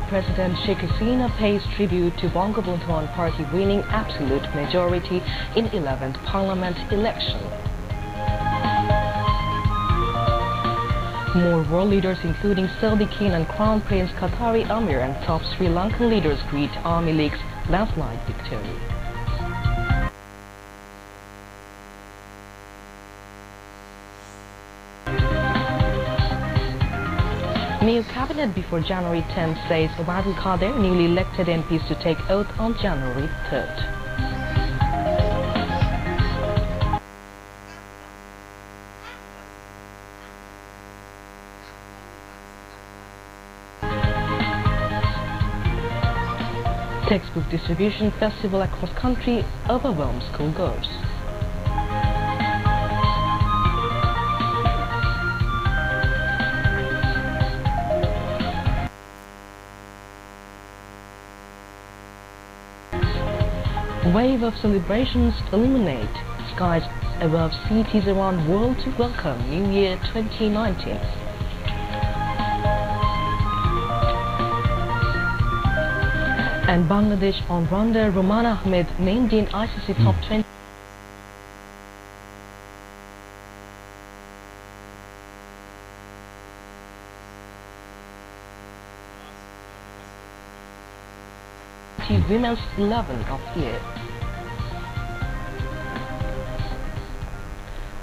President Sheikh Hasina pays tribute to Bangabandhu on party winning absolute majority in 11th Parliament election. More world leaders including Saudi King and Crown Prince Qatari Amir and top Sri Lankan leaders greet Army League's landslide victory. New cabinet before January 10th, says Obaidul Qadir. Newly elected MPs to take oath on January 3rd. Textbook distribution festival across country overwhelms schoolgoers. Wave of celebrations illuminate skies above cities around world to welcome New Year 2019. And Bangladesh all-rounder Roman Ahmed named in ICC Top 20. Women's 11 of the year.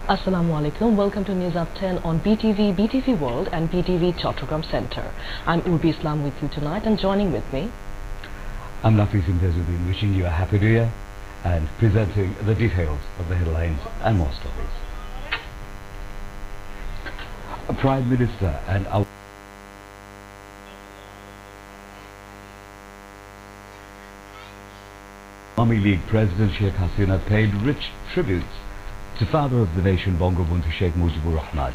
Assalamu alaikum. Welcome to News at 10 on BTV, BTV World and BTV Chattogram Center. I'm Urbi Islam with you tonight, and joining with me, I'm Nafi Simtazuddin, wishing you a happy new year and presenting the details of the headlines and more stories. Prime Minister and our Army League President Sheikh Hasina paid rich tributes to Father of the Nation Bangabandhu Sheikh Mujibur Rahman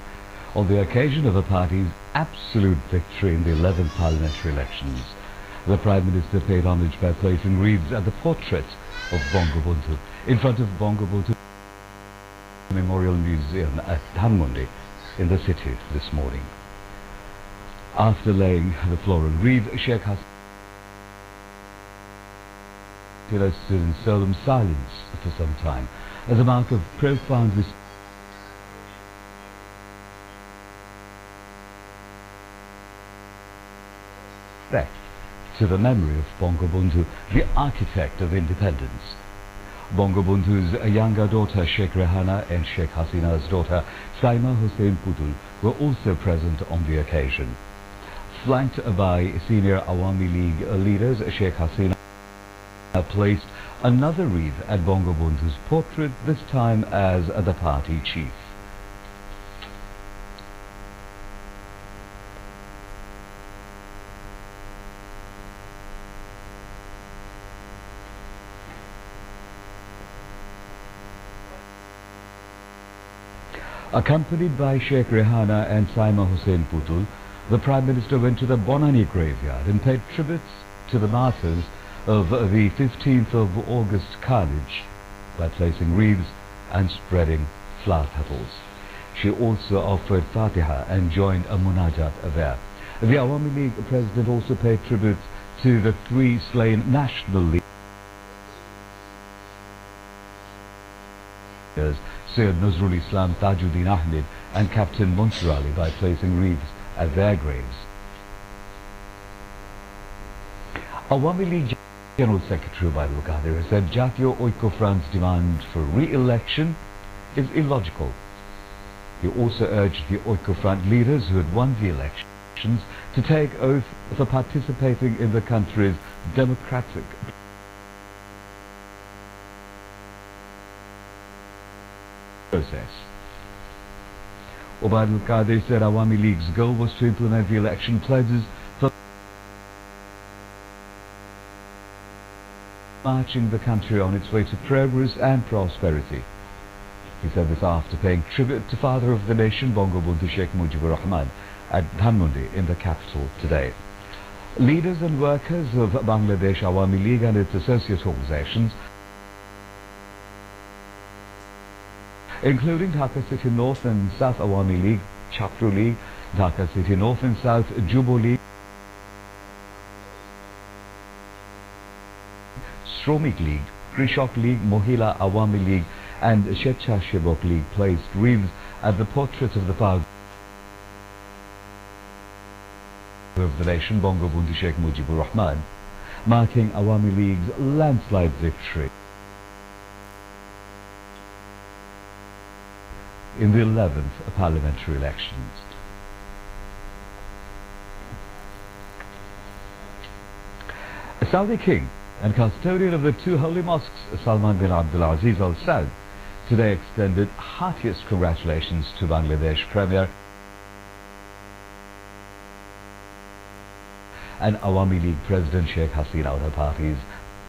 on the occasion of the party's absolute victory in the 11th parliamentary elections. The Prime Minister paid homage by placing wreaths at the portrait of Bangabandhu in front of Bangabandhu Memorial Museum at Dhanmondi in the city this morning. After laying the floral wreath, Sheikh Hasina stood in solemn silence for some time as a mark of profound respect to the memory of Bangabandhu, the architect of independence. Bangabandhu's younger daughter Sheikh Rehana and Sheikh Hasina's daughter Saima Hussein Putul were also present on the occasion. Flanked by senior Awami League leaders, Sheikh Hasina placed another wreath at Bangabandhu's portrait, this time as the party chief. Accompanied by Sheikh Rehana and Saima Hussein Putul, the Prime Minister went to the Bonani graveyard and paid tributes to the martyrs of the 15th of August carnage by placing wreaths and spreading flower petals. She also offered Fatiha and joined a munajat there. The Awami League President also paid tribute to the three slain National League leaders, Syed Nazrul Islam Tajuddin Ahmed and Captain Mansur Ali, by placing wreaths at their graves. Awami League General Secretary Obaidul Qadir said Jatiyo Oiko Front's demand for re-election is illogical. He also urged the Oiko Front leaders who had won the elections to take oath for participating in the country's democratic process. Obaidul Qadir said Awami League's goal was to implement the election pledges for marching the country on its way to progress and prosperity. He said this after paying tribute to Father of the Nation Bangabandhu Sheikh Mujibur Rahman at Dhanmondi in the capital today. Leaders and workers of Bangladesh Awami League and its associate organizations, including Dhaka City North and South Awami League, Chhatru League, Dhaka City North and South Jubo League, Shromik League, Krishak League, Mohila Awami League and Shetchashebok League placed wreaths at the portrait of the father of the nation, Bangabandhu Sheikh Mujibur Rahman, marking Awami League's landslide victory in the 11th parliamentary elections. A Saudi king and custodian of the two holy mosques, Salman bin Abdulaziz Al Saud, today extended heartiest congratulations to Bangladesh Premier and Awami League President Sheikh Hasina on her party's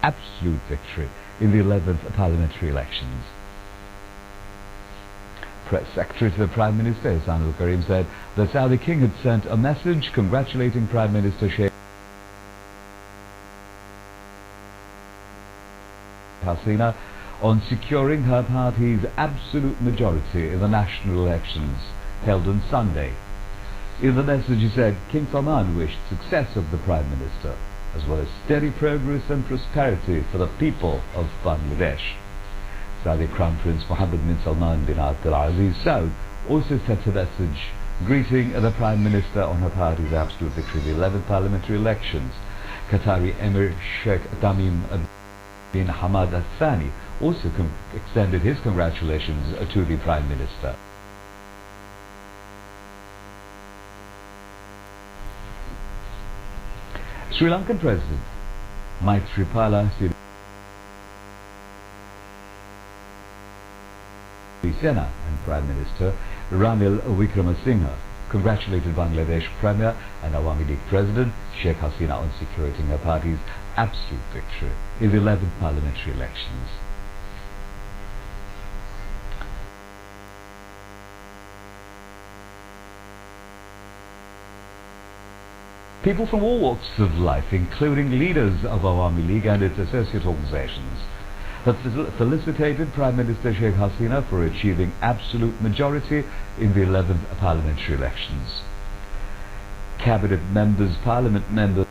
absolute victory in the 11th parliamentary elections. Press Secretary to the Prime Minister Ihsanul Karim said the Saudi king had sent a message congratulating Prime Minister Sheikh Hasina on securing her party's absolute majority in the national elections held on Sunday. In the message he said King Salman wished success of the Prime Minister as well as steady progress and prosperity for the people of Bangladesh. Saudi Crown Prince Mohammed bin Salman bin Abdulaziz Saud also sent a message greeting the Prime Minister on her party's absolute victory in the 11th parliamentary elections. Qatari Emir Sheikh Tamim bin Hamad Al Thani also extended his congratulations to the Prime Minister. Sri Lankan President Maithripala Sirisena and Prime Minister Ranil Wickremesinghe congratulated Bangladesh Premier and Awami League President Sheikh Hasina on securing her party's absolute victory in the 11th parliamentary elections. People from all walks of life, including leaders of Awami League and its associate organizations, have felicitated Prime Minister Sheikh Hasina for achieving absolute majority in the 11th parliamentary elections. Cabinet members, parliament members,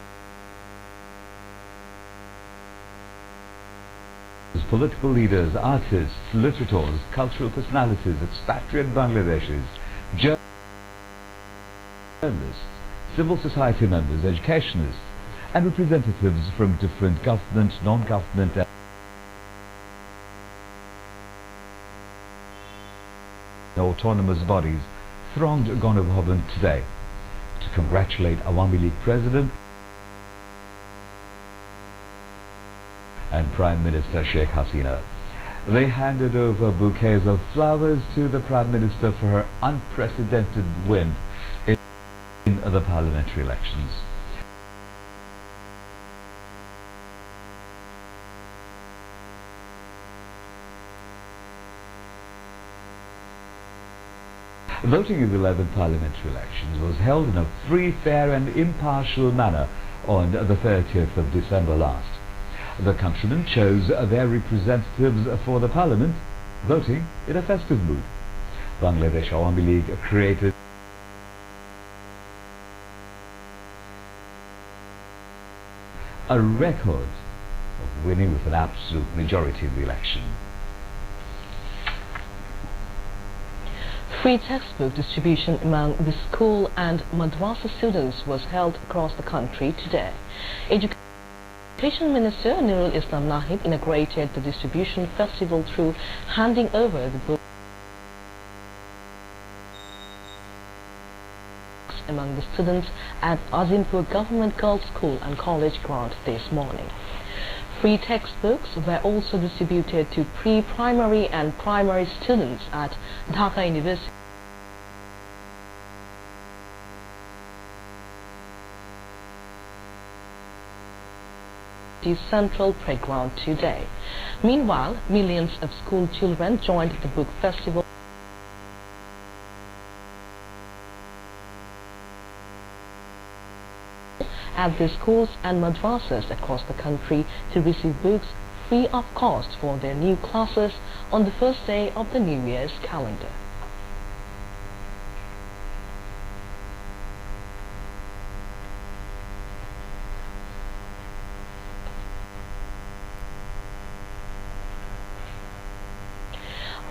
political leaders, artists, literateurs, cultural personalities, expatriate Bangladeshis, journalists, civil society members, educationists and representatives from different government, non-government and autonomous bodies thronged Gana Bhavan today to congratulate Awami League President and Prime Minister Sheikh Hasina. They handed over bouquets of flowers to the Prime Minister for her unprecedented win in the parliamentary elections. Voting in the 11th parliamentary elections was held in a free, fair and impartial manner on the 30th of December last. The countrymen chose their representatives for the parliament, voting in a festive mood. Bangladesh Awami League created a record of winning with an absolute majority in the election. Free textbook distribution among the school and madrasa students was held across the country today. Education Minister Nurul Islam Nahib inaugurated the distribution festival through handing over the books among the students at Azimpur Government Girls School and College Grant this morning. Free textbooks were also distributed to pre-primary and primary students at Dhaka University Central Playground today. Meanwhile, millions of school children joined the book festival at the schools and madrasas across the country to receive books free of cost for their new classes on the first day of the New Year's calendar.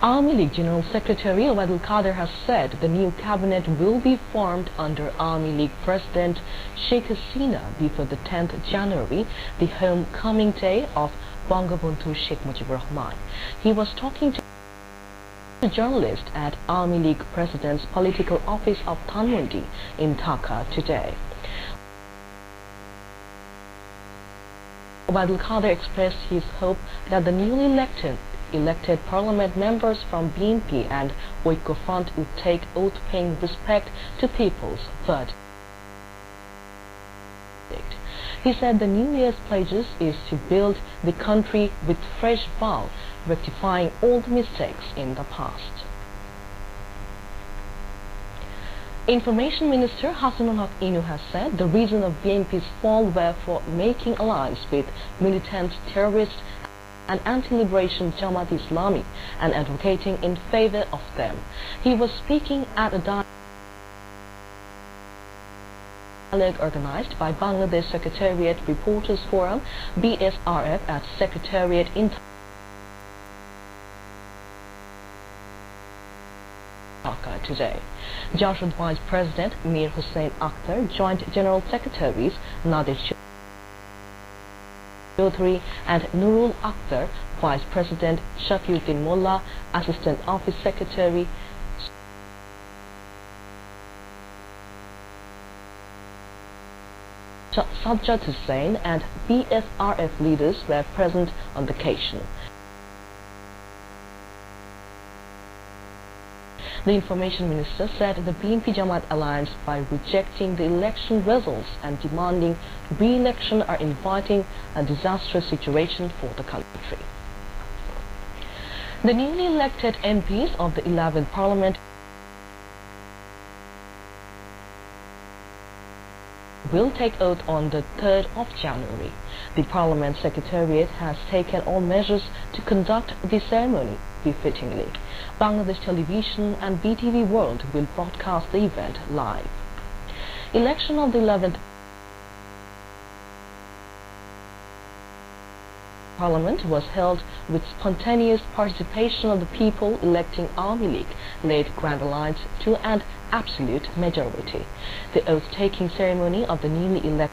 Army League General Secretary Abdul Qadir has said the new cabinet will be formed under Army League President Sheikh Hasina before the 10th January, the homecoming day of Bangabandhu Sheikh Mujibur Rahman. He was talking to a journalist at Army League President's political office of Dhanmondi in Dhaka today. Abdul Qadir expressed his hope that the newly elected parliament members from BNP and Oiko Front would take oath paying respect to people's verdict. He said the New Year's pledges is to build the country with fresh vow, rectifying all the mistakes in the past. Information Minister Hasanul Haq Inu has said the reason of BNP's fall were for making alliance with militant terrorists and anti-liberation Jamaat Islami and advocating in favor of them. He was speaking at a dialogue organized by Bangladesh Secretariat Reporters Forum BSRF at Secretariat in Dhaka today. Jarshad Vice President Mir Hussain Akhtar, Joint General Secretaries Nadir Chaudhry and Nurul Akhtar, Vice President Shafiuddin Mullah, Assistant Office Secretary Sajjad Hussain and BSRF leaders were present on the occasion. The Information Minister said the BNP Jamaat alliance, by rejecting the election results and demanding re-election, are inviting a disastrous situation for the country. The newly elected MPs of the 11th Parliament will take oath on the 3rd of January. The Parliament Secretariat has taken all measures to conduct the ceremony befittingly. Bangladesh Television and BTV World will broadcast the event live. Election of the 11th Parliament was held with spontaneous participation of the people electing Army League, led Grand Alliance to an absolute majority. The oath-taking ceremony of the newly elected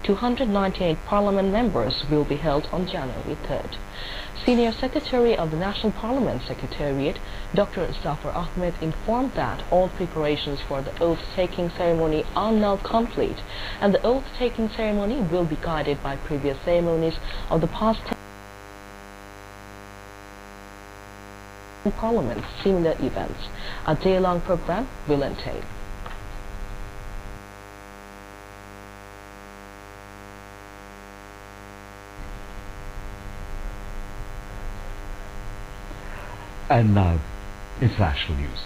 298 Parliament members will be held on January 3rd. Senior Secretary of the National Parliament Secretariat, Dr. Zafar Ahmed, informed that all preparations for the oath-taking ceremony are now complete, and the oath-taking ceremony will be guided by previous ceremonies of the past 10 Parliament. Similar events, a day-long program will entail. And now, international news.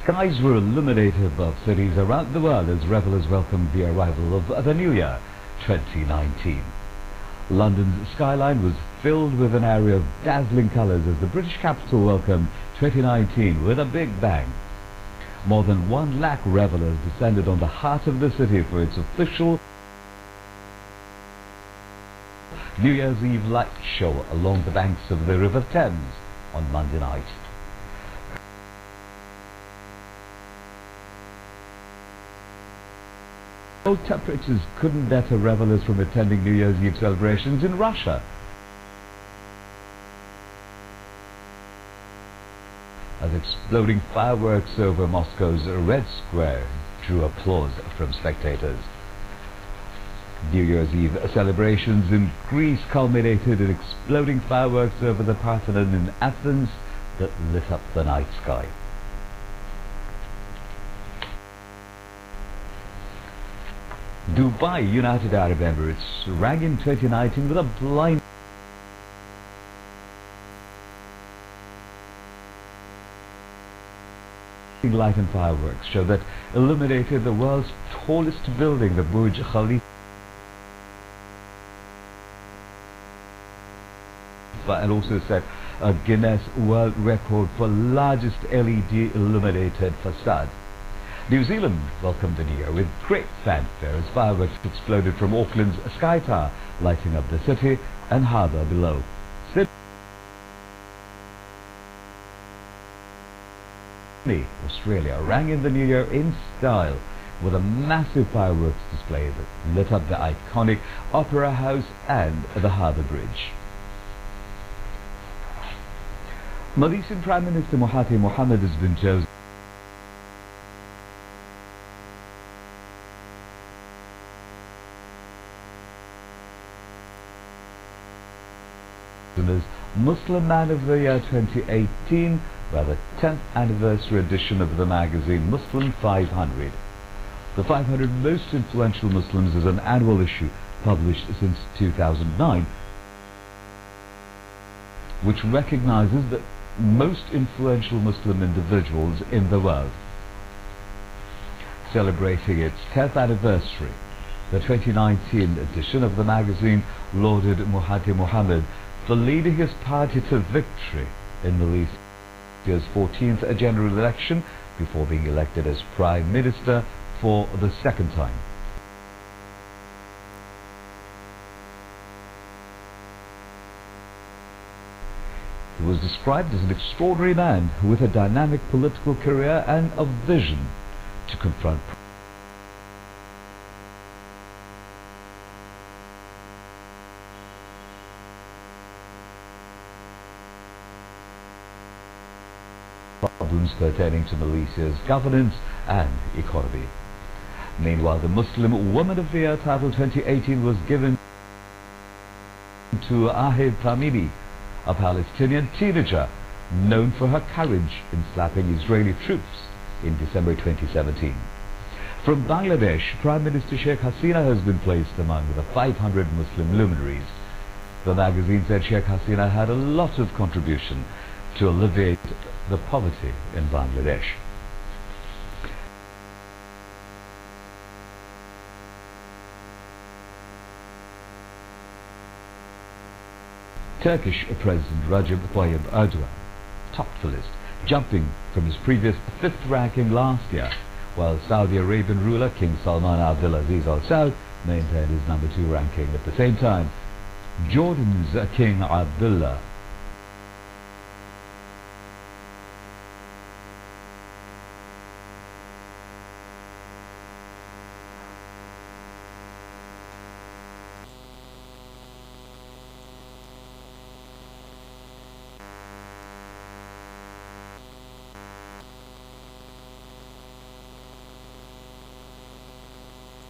Skies were illuminated above cities around the world as revelers welcomed the arrival of the New Year 2019. London's skyline was filled with an area of dazzling colours as the British capital welcomed 2019 with a big bang. More than 1 lakh revellers descended on the heart of the city for its official New Year's Eve light show along the banks of the River Thames on Monday night. Cold temperatures couldn't deter revellers from attending New Year's Eve celebrations in Russia, as exploding fireworks over Moscow's Red Square drew applause from spectators. New Year's Eve celebrations in Greece culminated in exploding fireworks over the Parthenon in Athens that lit up the night sky. Dubai, United Arab Emirates, rang in 2019 with a blind light and fireworks show that illuminated the world's tallest building, the Burj Khalifa, and also set a Guinness World Record for largest LED illuminated facade. New Zealand welcomed the new year with great fanfare as fireworks exploded from Auckland's Sky Tower, lighting up the city and harbour below. Sydney, Australia rang in the new year in style with a massive fireworks display that lit up the iconic Opera House and the Harbour Bridge. Malaysian Prime Minister Mahathir Mohamad has been chosen as Muslim Man of the Year 2018 by the 10th anniversary edition of the magazine Muslim 500. The 500 Most Influential Muslims is an annual issue published since 2009, which recognizes the most influential Muslim individuals in the world. Celebrating its 10th anniversary, the 2019 edition of the magazine lauded Mahathir Mohamad for leading his party to victory in Malaysia's 14th general election before being elected as Prime Minister for the second time. He was described as an extraordinary man with a dynamic political career and a vision to confront problems pertaining to Malaysia's governance and economy. Meanwhile, the Muslim Woman of the Year title 2018 was given to Ahid Tamimi, a Palestinian teenager known for her courage in slapping Israeli troops in December 2017. From Bangladesh, Prime Minister Sheikh Hasina has been placed among the 500 Muslim luminaries. The magazine said Sheikh Hasina had a lot of contribution to alleviate the poverty in Bangladesh. Turkish President Recep Tayyip Erdogan topped the list, jumping from his previous 5th ranking last year, while Saudi Arabian ruler King Salman Abdulaziz Al Saud maintained his number 2 ranking at the same time. Jordan's King Abdullah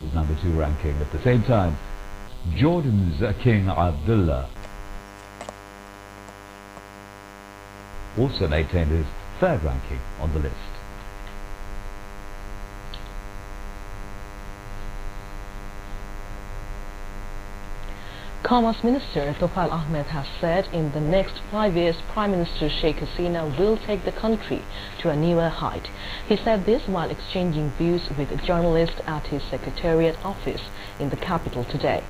his number 2 ranking at the same time. Jordan's King Abdullah also maintained his 3rd ranking on the list. Commerce Minister Tofail Ahmed has said in the next 5 years Prime Minister Sheikh Hasina will take the country to a newer height. He said this while exchanging views with journalists at his Secretariat office in the capital today.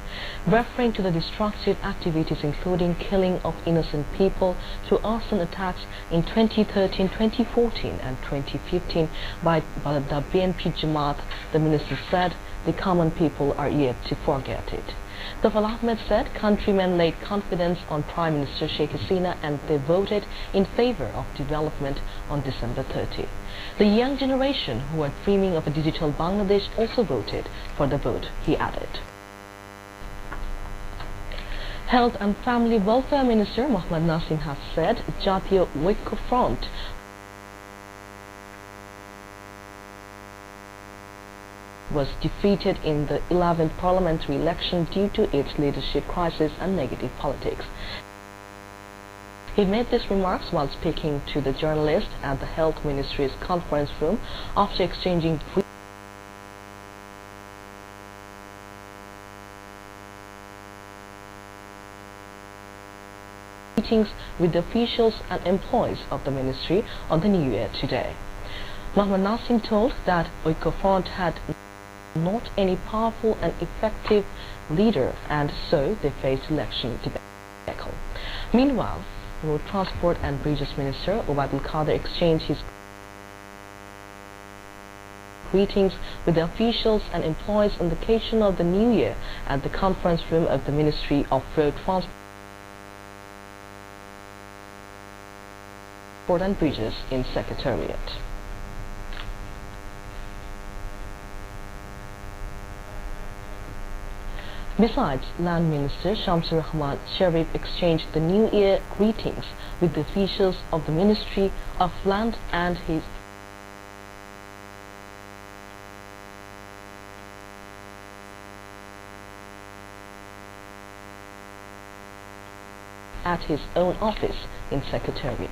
Referring to the destructive activities including killing of innocent people through arson attacks in 2013, 2014 and 2015 by the BNP Jamaat, the minister said the common people are yet to forget it. Tofail Ahmed said countrymen laid confidence on Prime Minister Sheikh Hasina and they voted in favor of development on December 30. The young generation who are dreaming of a digital Bangladesh also voted for the vote, he added. Health and Family Welfare Minister Mohammad Nasim has said Jatiyo Oikko Front was defeated in the 11th parliamentary election due to its leadership crisis and negative politics. He made these remarks while speaking to the journalist at the Health Ministry's conference room after exchanging meetings with the officials and employees of the ministry on the New Year today. Mohammed Nasim told that Oikofront had not any powerful and effective leader, and so they faced election debacle. Meanwhile, Road Transport and Bridges Minister Obaidul Qadir exchanged his greetings with the officials and employees on the occasion of the New Year at the conference room of the Ministry of Road Transport and Bridges in Secretariat. Besides, Land Minister Shamsur Rahman Sharif exchanged the New Year greetings with the officials of the Ministry of Land and his at his own office in Secretariat.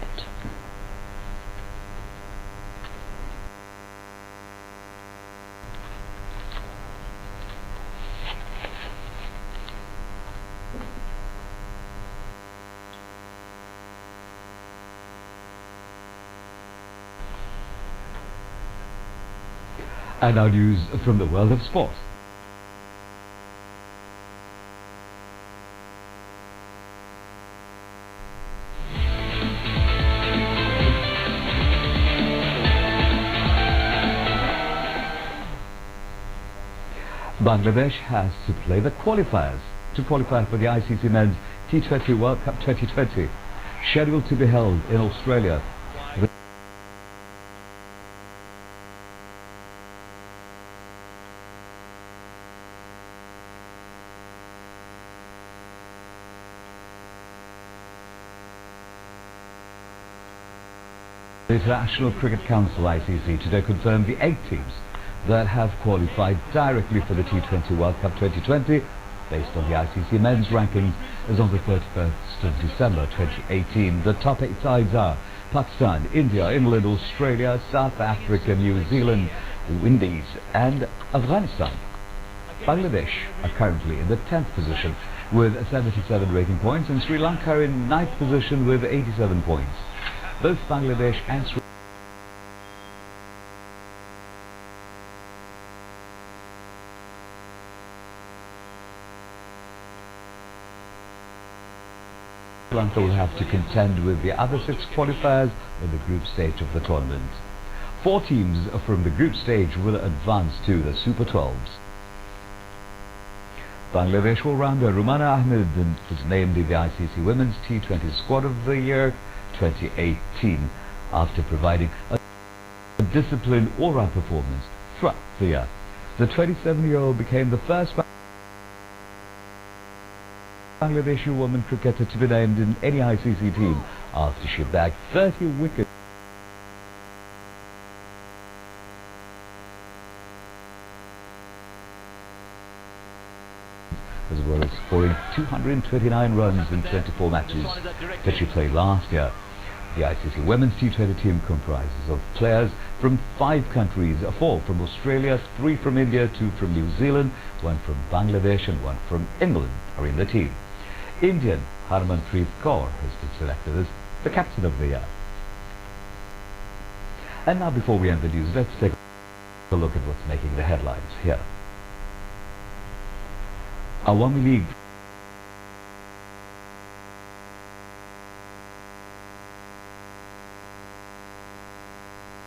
And now news from the world of sport. Bangladesh has to play the qualifiers to qualify for the ICC Men's T20 World Cup 2020, scheduled to be held in Australia. The International Cricket Council (ICC) today confirmed the 8 teams that have qualified directly for the T20 World Cup 2020 based on the ICC men's rankings as on the 31st of December 2018. The top 8 sides are Pakistan, India, England, Australia, South Africa, New Zealand, Indies and Afghanistan. Bangladesh are currently in the 10th position with 77 rating points and Sri Lanka are in 9th position with 87 points. Both Bangladesh and Sri Lanka will have to contend with the other 6 qualifiers in the group stage of the tournament. 4 teams from the group stage will advance to the Super 12s. Bangladesh all-rounder Rumana Ahmed was named in the ICC Women's T20 Squad of the Year 2018 after providing a disciplined all-round performance throughout the year. The 27-year-old became the first Bangladeshi woman cricketer to be named in any ICC team after she bagged 30 wickets as well as scoring 229 runs in 24 matches that she played last year. The ICC Women's T20 team comprises of players from 5 countries, 4 from Australia, 3 from India, 2 from New Zealand, 1 from Bangladesh and 1 from England are in the team. Indian Harmanpreet Kaur has been selected as the captain of the year. And now before we end the news, let's take a look at what's making the headlines here. Awami League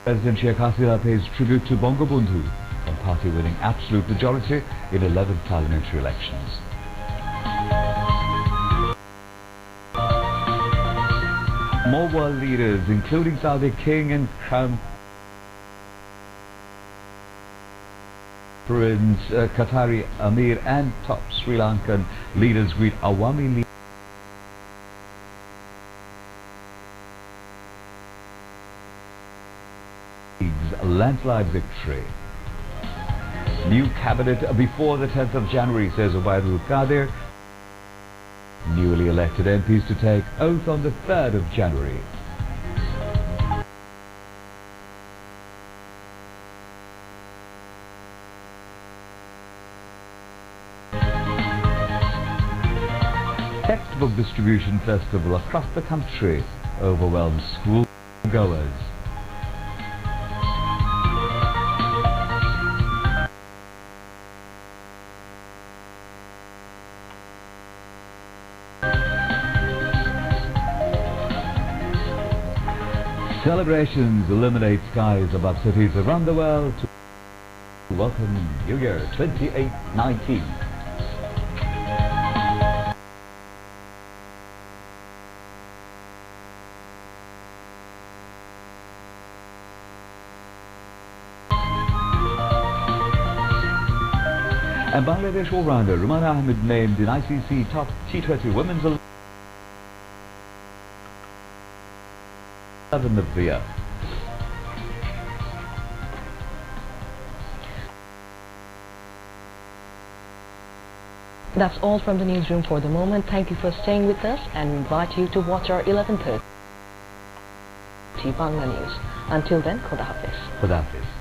President Sheikh Hasina pays tribute to Bangabandhu and party winning absolute majority in 11 parliamentary elections. More world leaders, including Saudi King and Crown Prince, Qatari Amir and top Sri Lankan leaders greet Awami League landslide victory. New cabinet before the 10th of January, says Obaidul Qadir. Newly elected MPs to take oath on the 3rd of January. Textbook distribution festival across the country overwhelms school goers. Celebrations illuminate skies above cities around the world to welcome New Year 2819. And Bangladesh all-rounder Rumana Ahmed named in ICC top T20 Women's 11 of the year. That's all from the newsroom for the moment. Thank you for staying with us and we invite you to watch our 11:30 Bangla News. Until then, Khuda Hafiz. Khuda Hafiz.